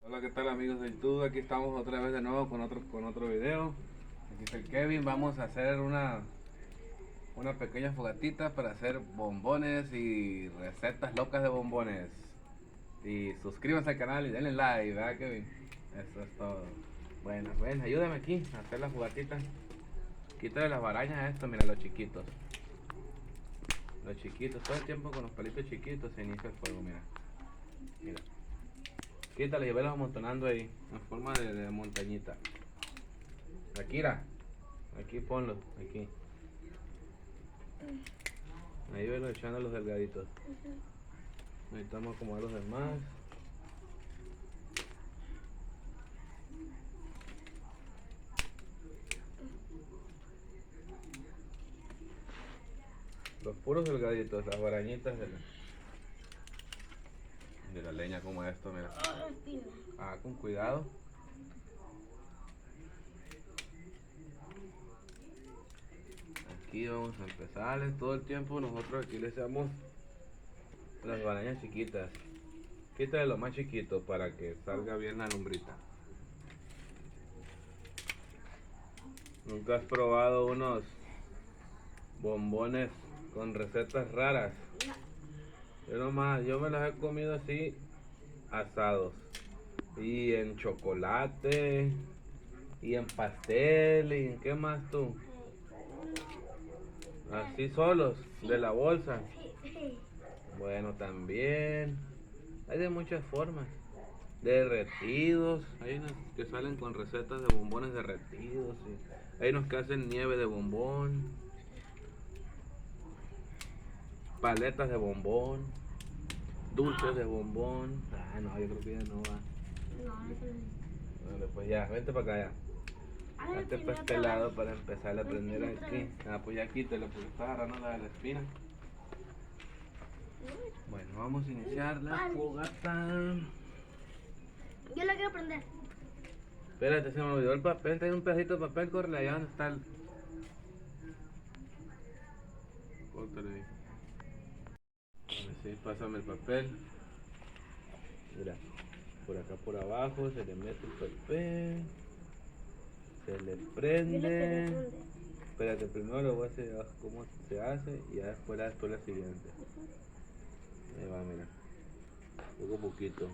Hola, ¿qué tal amigos de YouTube? Aquí estamos otra vez de nuevo con otro video. Aquí está el Kevin. Vamos a hacer una pequeña fogatita para hacer bombones y recetas locas de bombones. Y suscríbanse al canal y denle like, ¿verdad, Kevin? Eso es todo. Bueno, ven, ayúdame aquí a hacer la fogatita. Quítale las barañas a esto, mira, los chiquitos. Los chiquitos, todo el tiempo con los palitos chiquitos se inicia el fuego, mira. Mira. Quítale y velos amontonando ahí, en forma de montañita. Akira, aquí ponlo, aquí. Ahí velo echando los delgaditos. Necesitamos acomodar los demás. Los puros delgaditos, las barañitas de la leña como esto, mira. Ah, con cuidado. Aquí vamos a empezar todo el tiempo. Nosotros aquí le echamos las barañas chiquitas. Quítale lo más chiquito para que salga bien la lumbrita. ¿Nunca has probado unos bombones con recetas raras? Yo me las he comido así, asados. Y en chocolate, y en pastel, y en qué más tú. Así solos, de la bolsa. Bueno, también. Hay de muchas formas. Derretidos. Hay unos que salen con recetas de bombones derretidos. Hay unos que hacen nieve de bombón. Paletas de bombón. Dulces de bombón. Ah, no, yo creo que ya no va. Bueno, pues ya, vente para acá ya. Hazte para este lado para empezar a aprender aquí. Ah, pues ya quítelo porque está agarrando la de la espina. Bueno, vamos a iniciar la fogata. Yo la quiero prender. Espérate, se me olvidó el papel. Trae un pedacito de papel, corre allá donde está el. Córtale ahí. Ahora sí, pásame el papel. Mira, por acá por abajo se le mete el papel. Se le prende. Espérate, primero lo voy a hacer cómo se hace y ya después la siguiente. Ahí va, mira. Poco a poquito.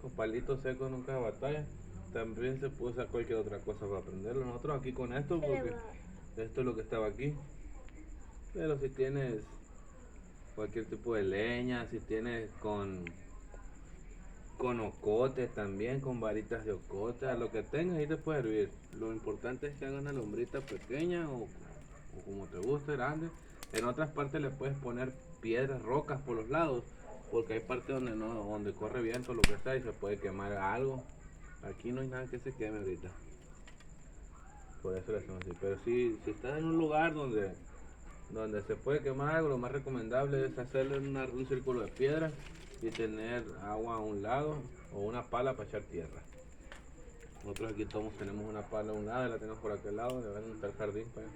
Con palitos secos nunca se batalla. También se puede usar cualquier otra cosa para prenderlo. Nosotros aquí con esto porque esto es lo que estaba aquí. Pero si tienes cualquier tipo de leña, si tienes con ocotes también, con varitas de ocote, a lo que tengas ahí te puede hervir. Lo importante es que hagas una lombrita pequeña o como te guste, grande. En otras partes le puedes poner piedras, rocas por los lados, porque hay partes donde no, donde corre viento, lo que sea, y se puede quemar algo. Aquí no hay nada que se queme ahorita. Por eso lo hacemos así. Pero si estás en un lugar donde se puede quemar algo, lo más recomendable es hacerle un círculo de piedras y tener agua a un lado o una pala para echar tierra. Nosotros aquí todos tenemos una pala a un lado y la tenemos por aquel lado, le van a estar el jardín para allá.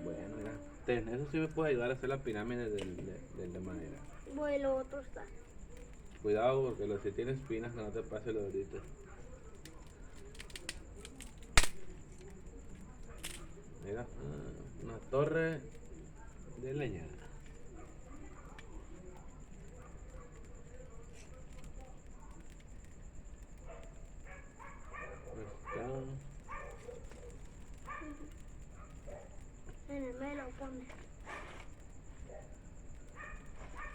Bueno, mira, eso sí me puede ayudar a hacer la pirámide de madera. Bueno, lo otro está. Cuidado porque si tienes espinas que no te pase lo ahorita. Mira, una torre de leña. En el medio lo pone.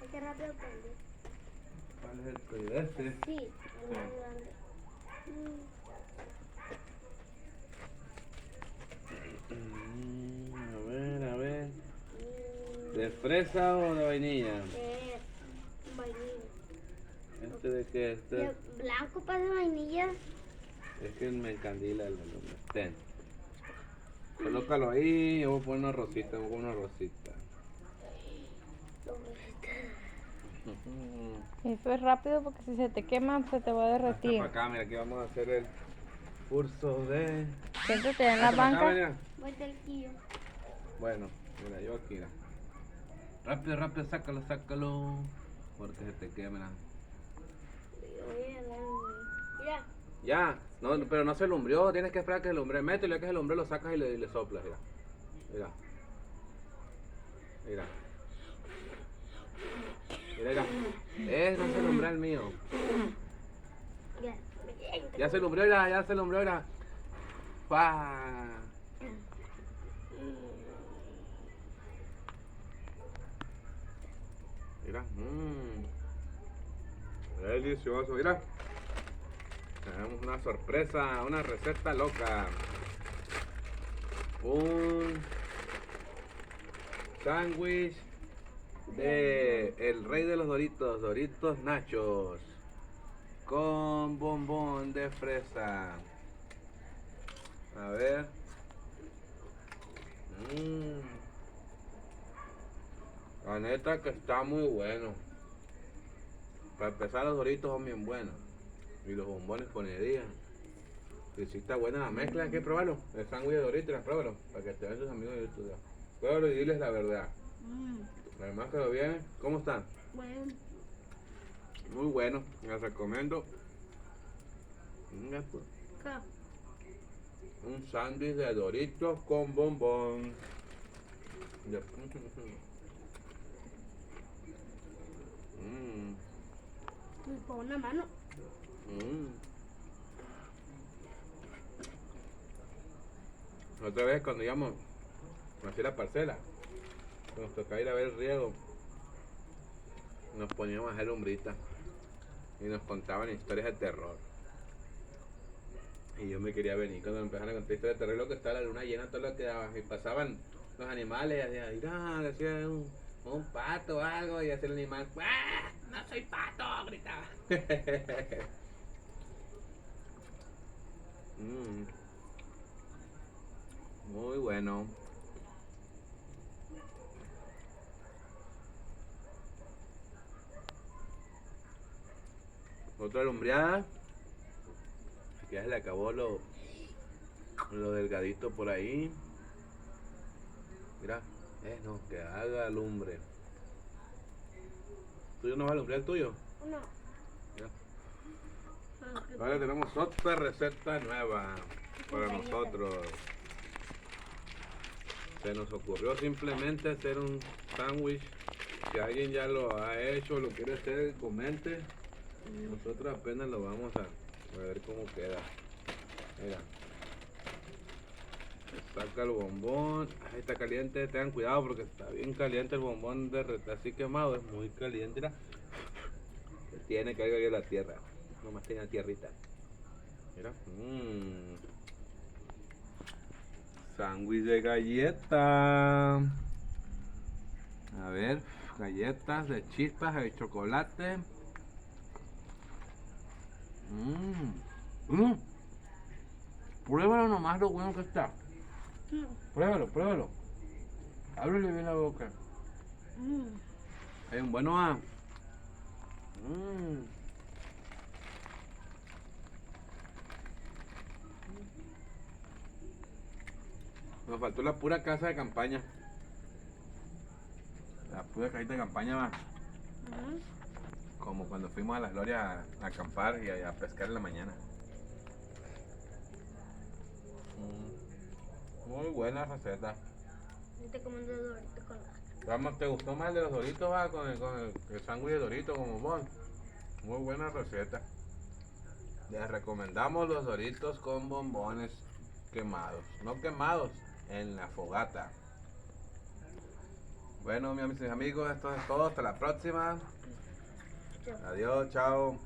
Hay que rápido prender. ¿Cuál es el tuyo? Este. Sí, el más grande. A ver. ¿De fresa o de vainilla? Vainilla. ¿Este de qué? De blanco para vainilla. Es que me encandila el volumen. Ten. Colócalo ahí, yo voy a poner una rosita, Eso es rápido porque si se te quema se te va a derretir. Hasta para acá, mira, aquí vamos a hacer el curso de. Siéntate en la Hasta para acá, banca. mira. Voy del tío. Bueno, mira, yo aquí, mira. Rápido, rápido, sácalo, sácalo. Porque se te quema. Mira, Ya, no, pero no se lumbrió, tienes que esperar a que se lumbre. Mételo, ya que se lumbre lo sacas y le soplas, mira. Mira. Mira. Mira, mira. No se lumbró el mío. ya. Ya se lumbrió, mira, ya se lumbrió, mira. ¡Pah! Mira, delicioso, mira. Tenemos una sorpresa, una receta loca. Un sándwich de el rey de los Doritos, Doritos Nachos, con bombón de fresa. A ver. La neta que está muy bueno. Para empezar, los Doritos son bien buenos. Y los bombones con herida. Y si está buena la mezcla, hay que probarlo. El sándwich de Doritos, pruébalo. Para que te vean tus amigos de YouTube. Pruébalo y diles la verdad. Además que lo bien. ¿Cómo están? Bueno, Muy bueno. Les recomiendo. Mira, pues, acá. un sándwich de Doritos con bombón. Ya. Me pongo una mano. Otra vez cuando íbamos a hacer la parcela, nos tocaba ir a ver el riego, nos poníamos a hacer lombritas y nos contaban historias de terror. Y yo me quería venir cuando me empezaron a contar historias de terror, lo que estaba la luna llena, todo lo que daba, y pasaban los animales, y decía un pato o algo, y hacía el animal, ¡ah! ¡No soy pato! Gritaba. Muy bueno. Otra lumbreada. Aquí ya se le acabó lo delgadito por ahí. Mira, no, que haga lumbre. ¿Tuyo no va a lumbrear el tuyo? No. Ya. Ahora tenemos otra receta nueva para nosotros. Se nos ocurrió simplemente hacer un sándwich. Si alguien ya lo ha hecho, lo quiere hacer, comente. Nosotros apenas lo vamos a ver cómo queda. Mira. Saca el bombón. Ay, está caliente, tengan cuidado porque está bien caliente el bombón así quemado, es muy caliente. Mira. Tiene que caer la tierra. Nomás tiene la tierrita. Mira. Sándwich de galleta. A ver, galletas de chispas de chocolate. Pruébalo nomás lo bueno que está. Pruébalo, pruébalo. Ábrele bien la boca. Hay un bueno Nos faltó la pura casa de campaña. La pura casita de campaña va. Como cuando fuimos a las glorias a acampar y a pescar en la mañana. Muy buena receta. Te comiendo Doritos con la... Vamos, ¿te gustó más el de los Doritos, va? Con el sándwich de Doritos como bombón. Muy buena receta. Les recomendamos los Doritos con bombones quemados. No quemados, en la fogata. Bueno, mis amigos, esto es todo. Hasta la próxima. Adiós, chao.